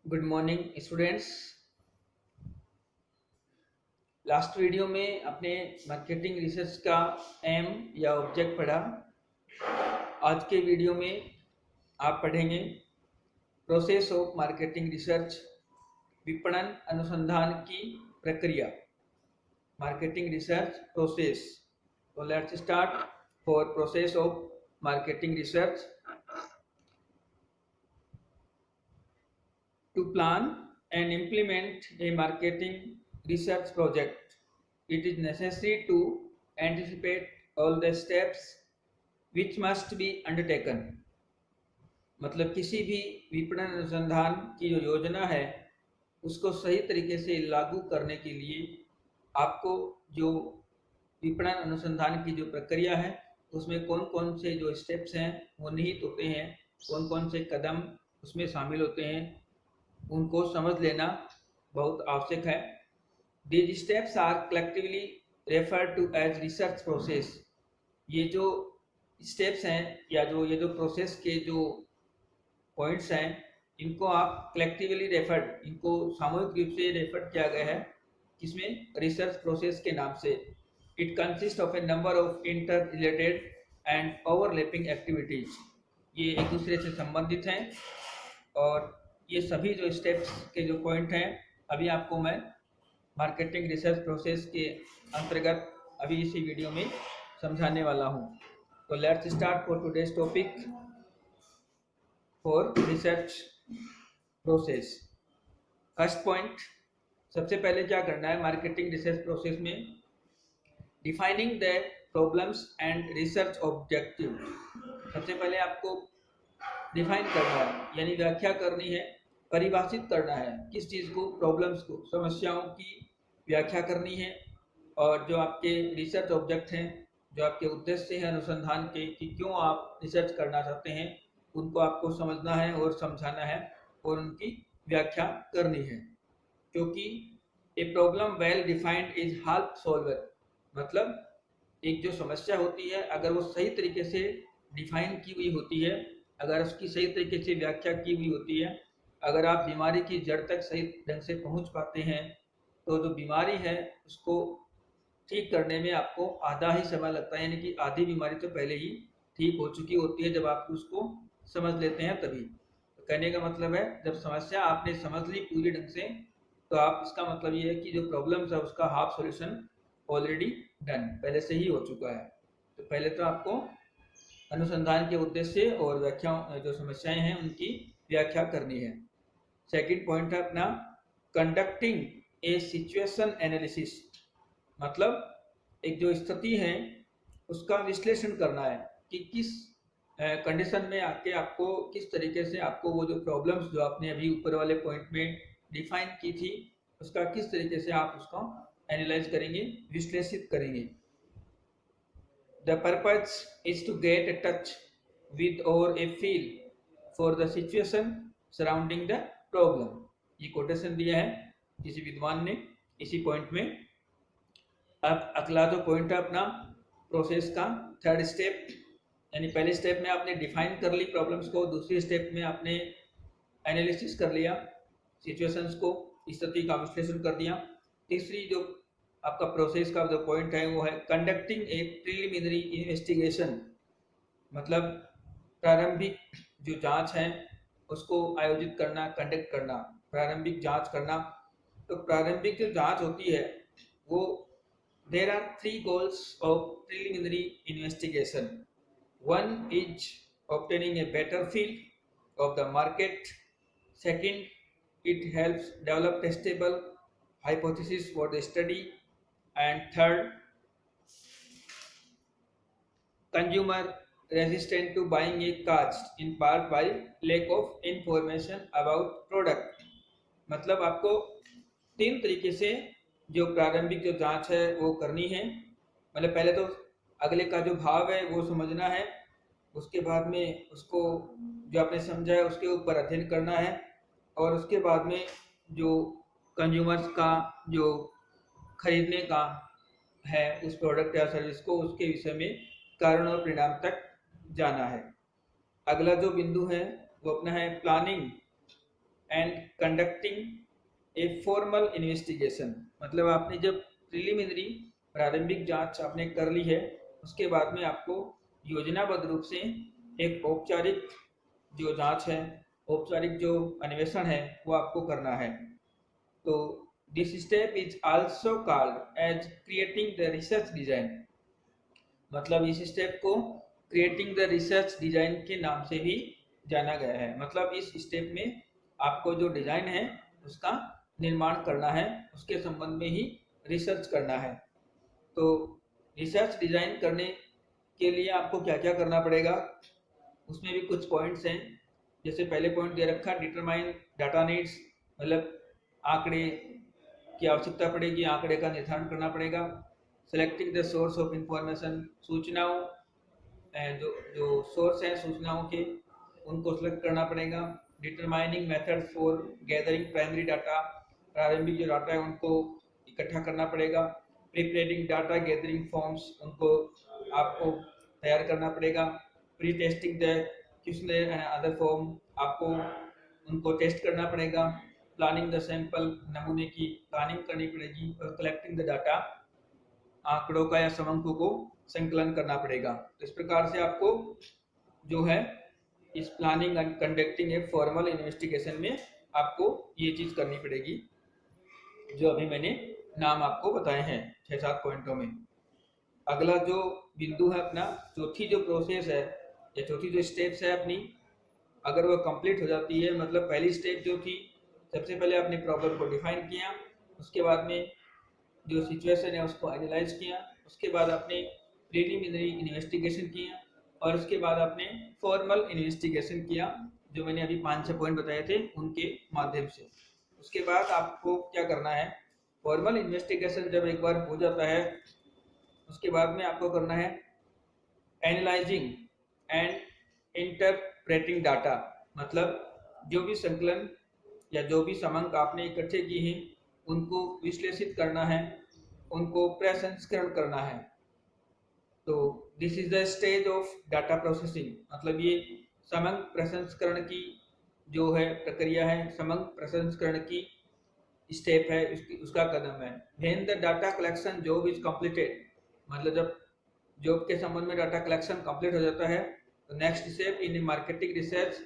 Good morning students. Last video में अपने marketing research का एम या ऑब्जेक्ट पढ़ा। आज के वीडियो में आप पढ़ेंगे प्रोसेस ऑफ मार्केटिंग रिसर्च, विपणन अनुसंधान की प्रक्रिया, मार्केटिंग रिसर्च प्रोसेस। तो let's start for process of marketing research. To plan and implement a marketing research project, it is necessary to anticipate all the steps which must be undertaken. मतलब किसी भी विपणन अनुसंधान की जो योजना है उसको सही तरीके से लागू करने के लिए आपको जो विपणन अनुसंधान की जो प्रक्रिया है उसमें कौन कौन से जो स्टेप्स हैं वो निहित होते हैं, कौन कौन से कदम उसमें शामिल होते हैं, उनको समझ लेना बहुत आवश्यक है। These steps are collectively referred to as research process। ये जो स्टेप्स हैं या ये जो प्रोसेस के जो पॉइंट्स हैं इनको आप कलेक्टिवली रेफर्ड, इनको सामूहिक रूप से रेफर किया गया है किसमें, रिसर्च प्रोसेस के नाम से। It consist of A number of inter related and overlapping activities. ये एक दूसरे से संबंधित हैं और ये सभी जो स्टेप्स के जो पॉइंट हैं अभी आपको मैं मार्केटिंग रिसर्च प्रोसेस के अंतर्गत अभी इसी वीडियो में समझाने वाला हूँ। तो let's start for today's topic for research process. First point, सबसे पहले क्या करना है मार्केटिंग रिसर्च प्रोसेस में, defining the problems and research objective. सबसे पहले आपको डिफाइन करना है यानी व्याख्या करनी है, परिभाषित करना है किस चीज़ को, प्रॉब्लम्स को, समस्याओं की व्याख्या करनी है। और जो आपके रिसर्च ऑब्जेक्ट हैं, जो आपके उद्देश्य हैं अनुसंधान के कि क्यों आप रिसर्च करना चाहते हैं, उनको आपको समझना है और समझाना है और उनकी व्याख्या करनी है। क्योंकि a problem well defined is help solver. मतलब एक जो समस्या होती है अगर वो सही तरीके से डिफाइन की हुई होती है, अगर उसकी सही तरीके से व्याख्या की हुई होती है, अगर आप बीमारी की जड़ तक सही ढंग से पहुंच पाते हैं तो जो बीमारी है उसको ठीक करने में आपको आधा ही समय लगता है, यानी कि आधी बीमारी तो पहले ही ठीक हो चुकी होती है जब आप उसको समझ लेते हैं तभी। तो कहने का मतलब है जब समस्या आपने समझ ली पूरी ढंग से तो आप, इसका मतलब ये है कि जो प्रॉब्लम्स है उसका हाफ सॉल्यूशन ऑलरेडी डन, पहले से ही हो चुका है। तो पहले तो आपको अनुसंधान के उद्देश्य और व्याख्या, जो समस्याएं हैं उनकी व्याख्या करनी है। सेकंड पॉइंट है अपना कंडक्टिंग ए सिचुएशन एनालिसिस। मतलब एक जो स्थिति है उसका विश्लेषण करना है कि किस कंडीशन में आके आपको किस तरीके से आपको वो जो प्रॉब्लम्स जो आपने अभी ऊपर वाले पॉइंट में डिफाइन की थी उसका किस तरीके से आप उसको एनालाइज करेंगे, विश्लेषित करेंगे। The purpose is to get a touch with or a feel for the situation surrounding the problem। ये कोटेशन दिया है किसी विद्वान ने इसी पॉइंट में। अब अगला जो पॉइंट है अपना प्रोसेस का थर्ड स्टेप, यानी पहले स्टेप में आपने डिफाइन कर ली प्रॉब्लम्स को, दूसरी स्टेप में आपने एनालिसिस कर लिया सिचुएशंस को, स्थिति का विश्लेषण कर दिया। तीसरी जो आपका प्रोसेस का जो पॉइंट है वो है कंडक्टिंग ए प्रिलिमिनरी इन्वेस्टिगेशन। मतलब प्रारंभिक जो जांच है उसको आयोजित करना, कंडक्ट करना, प्रारंभिक जांच करना। तो प्रारंभिक जो जांच होती है वो, there are three goals of preliminary investigation. One is obtaining a better feel of the market, second it helps develop testable hypothesis for the study, and third, consumer resistant to buying a caused in part by lack of information about product। मतलब आपको तीन तरीके से जो प्रारंभिक जो जांच है वो करनी है। मतलब पहले तो अगले का जो भाव है वो समझना है, उसके बाद में उसको जो आपने समझा है उसके ऊपर अध्ययन करना है, और उसके बाद में जो कंज्यूमर्स का जो खरीदने का है उस प्रोडक्ट या सर्विस को, उसके विषय में कारण और परिणाम तक जाना है। अगला जो बिंदु है वो अपना है planning and conducting a formal investigation. मतलब आपने जब प्रिलिमिनरी प्रारंभिक जांच आपने कर ली है, उसके बाद में आपको योजनाबद्ध रूप से एक औपचारिक जो जांच है, औपचारिक जो अन्वेषण है वो आपको करना है। तो this step is also called as creating the research design. मतलब इस स्टेप को क्रिएटिंग द रिसर्च डिजाइन के नाम से भी जाना गया है। मतलब इस स्टेप में आपको जो डिजाइन है उसका निर्माण करना है, उसके संबंध में ही रिसर्च करना है। तो रिसर्च डिजाइन करने के लिए आपको क्या क्या करना पड़ेगा, उसमें भी कुछ पॉइंट्स हैं। जैसे पहले पॉइंट दे रखा डिटरमाइन डाटा नीड्स, मतलब आंकड़े की आवश्यकता पड़ेगी, आंकड़े का निर्धारण करना पड़ेगा। Selecting the source of information, सूचनाओं जो जो सोर्स हैं सूचनाओं के उनको सेलेक्ट करना पड़ेगा। Determining method for gathering primary data, प्रारंभिक जो डाटा है उनको इकट्ठा करना पड़ेगा। प्रिपरेटिंग डाटा गैदरिंग फॉर्म्स, उनको आपको तैयार करना पड़ेगा। Pre testing the questionnaire and other form, आपको उनको टेस्ट करना पड़ेगा। प्लानिंग द सैंपल, नमूने की प्लानिंग करनी पड़ेगी। और कलेक्टिंग द डाटा, आंकड़ों का या समंकों को संकलन करना पड़ेगा। तो इस प्रकार से आपको जो है इस planning and conducting a formal investigation में आपको ये चीज करनी पड़ेगी जो अभी मैंने नाम आपको बताए हैं 6-7 पॉइंटों में। अगला जो बिंदु है अपना, चौथी जो प्रोसेस है या चौथी जो स्टेप्स है अपनी, अगर वो कंप्लीट हो जाती है, मतलब पहली स्टेप जो थी, सबसे पहले आपने प्रॉब्लम को डिफाइन किया, उसके बाद में जो सिचुएशन है उसको एनालाइज किया, उसके बाद आपने प्रीलिमिनरी इन्वेस्टिगेशन किया, और उसके बाद आपने फॉर्मल इन्वेस्टिगेशन किया, जो मैंने अभी 5-6 पॉइंट बताए थे उनके माध्यम से। उसके बाद आपको क्या करना है, फॉर्मल इन्वेस्टिगेशन जब एक बार हो जाता है, उसके बाद में आपको करना है एनालाइजिंग एंड इंटरप्रेटिंग डाटा। मतलब जो भी संकलन या जो भी समंक आपने इकट्ठे किए हैं उनको विश्लेषित करना है, उनको प्रसंस्करण करना है। तो this is the stage of data processing. मतलब ये समंक प्रसंस्करण की जो है प्रक्रिया है, समंक प्रसंस्करण की स्टेप है, उसका कदम है। When the data collection job is completed, मतलब जब जॉब के संबंध में डाटा कलेक्शन कंप्लीट हो जाता है, तो next step in marketing research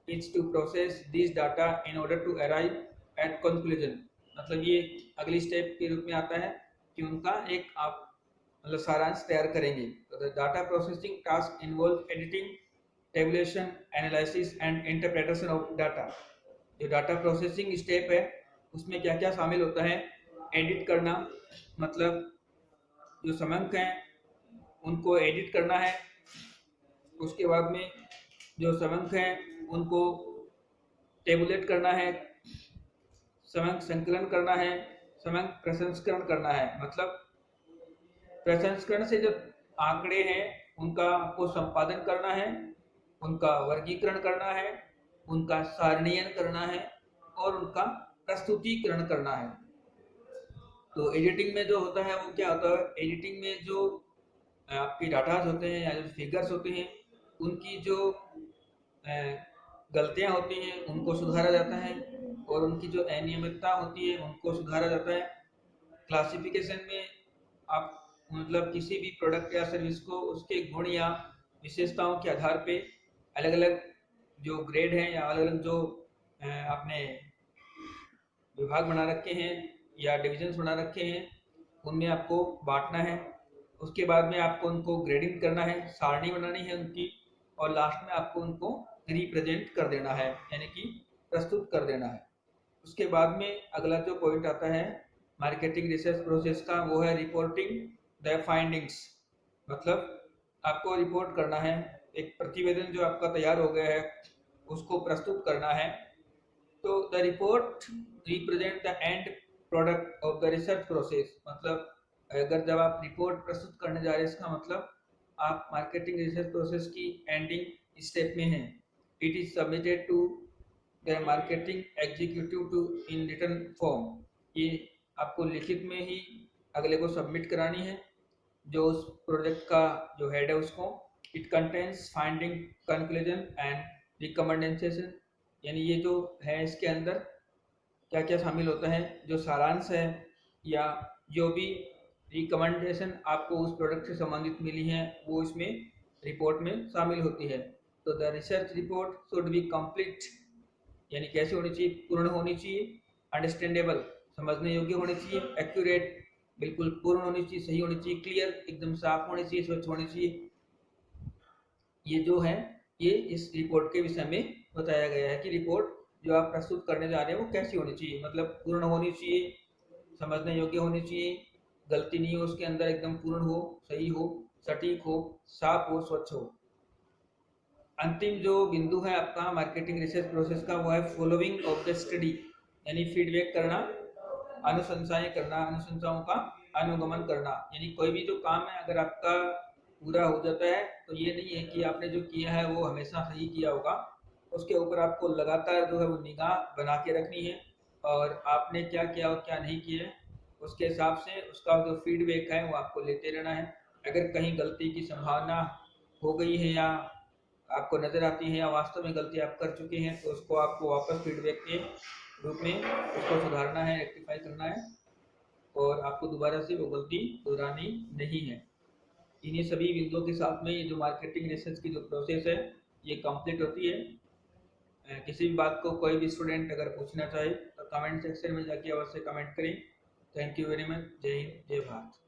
is to process this data in order to arrive at conclusion. मतलब ये अगली स्टेप के रूप में आता है कि उनका एक आप मतलब सारांश तैयार करेंगे। तो the data processing task involve editing, tabulation, analysis and interpretation of data. जो डाटा प्रोसेसिंग स्टेप है उसमें क्या क्या शामिल होता है, एडिट करना, मतलब जो समंक हैं उनको एडिट करना है। उसके बाद में जो समंक हैं उनको टेबुलेट करना है, समंक संकलन करना है, समंक प्रसंस्करण करना है। मतलब प्रसंस्करण से जो आंकड़े हैं उनका आपको संपादन करना है, उनका वर्गीकरण करना है, उनका सारणीयन करना है और उनका प्रस्तुतिकरण करना है। तो एडिटिंग में जो होता है वो क्या होता है, एडिटिंग में जो आपके डाटाज होते हैं या जो फिगर्स होते हैं उनकी जो गलतियां होती हैं उनको सुधारा जाता है, और उनकी जो अनियमितता होती है उनको सुधारा जाता है। क्लासिफिकेशन में आप मतलब किसी भी प्रोडक्ट या सर्विस को उसके गुण या विशेषताओं के आधार पे अलग अलग जो ग्रेड हैं या अलग अलग जो आपने विभाग बना रखे हैं या डिविजन्स बना रखे हैं उनमें आपको बांटना है। उसके बाद में आपको उनको ग्रेडिंग करना है, सारणी बनानी है उनकी, और लास्ट में आपको उनको रिप्रेजेंट कर देना है, यानी कि प्रस्तुत कर देना है। उसके बाद में अगला जो पॉइंट आता है मार्केटिंग रिसर्च प्रोसेस का, वो है रिपोर्टिंग द फाइंडिंग्स। मतलब आपको रिपोर्ट करना है, एक प्रतिवेदन जो आपका तैयार हो गया है उसको प्रस्तुत करना है। तो the report represent the end product of the research process. मतलब अगर जब आप रिपोर्ट प्रस्तुत करने जा रहे हैं इसका मतलब आप मार्केटिंग रिसर्च प्रोसेस की एंडिंग स्टेप में हैं। It is submitted to the marketing executive to in written form. ये आपको लिखित में ही अगले को सबमिट करानी है, जो उस प्रोजेक्ट का जो हेड है उसको। It contains finding, conclusion and recommendation यानी ये जो है इसके अंदर क्या क्या शामिल होता है, जो सारांश है या जो भी रिकमेंडेशन आपको उस प्रोडक्ट से संबंधित मिली है वो इसमें रिपोर्ट में शामिल होती है। तो the research report should be complete, यानी कैसे होनी चाहिए, पूर्ण होनी चाहिए, अंडरस्टैंडेबल समझने योग्य होनी चाहिए, एक्यूरेट बिल्कुल पूर्ण होनी चाहिए, सही होनी चाहिए, क्लियर एकदम साफ होनी चाहिए, स्वच्छ होनी चाहिए। ये जो है ये इस रिपोर्ट के विषय में बताया गया है कि रिपोर्ट जो आप प्रस्तुत करने जा रहे हैं वो कैसी होनी चाहिए, मतलब पूर्ण होनी चाहिए, समझने योग्य होनी चाहिए, गलती नहीं हो उसके अंदर, एकदम पूर्ण हो, सही हो, सटीक हो, साफ हो, स्वच्छ हो। अंतिम जो बिंदु है आपका मार्केटिंग रिसर्च प्रोसेस का वो है फॉलोइंग ऑफ द स्टडी, यानी फीडबैक करना, अनुशंसाएं करना, अनुशंसाओं का अनुगमन करना। यानी कोई भी जो काम है अगर आपका पूरा हो जाता है तो ये नहीं है कि आपने जो किया है वो हमेशा सही किया होगा, उसके ऊपर आपको लगातार जो है वो निगाह बना के रखनी है और आपने क्या किया और क्या नहीं किया है उसके हिसाब से उसका जो फीडबैक है वो आपको लेते रहना है। अगर कहीं गलती की संभावना हो गई है या आपको नज़र आती है या वास्तव में गलती आप कर चुके हैं तो उसको आपको वापस फीडबैक के रूप में उसको सुधारना है, रेक्टिफाई करना है और आपको दोबारा से वो गलती दोहरानी नहीं है। इन्हीं सभी बिंदुओं के साथ में ये जो मार्केटिंग रिसर्च की जो प्रोसेस है ये कंप्लीट होती है। किसी भी बात को कोई भी स्टूडेंट अगर पूछना चाहे तो कमेंट सेक्शन में जाके अवश्य कमेंट करें। Thank you very much. जय हिंद, जय भारत।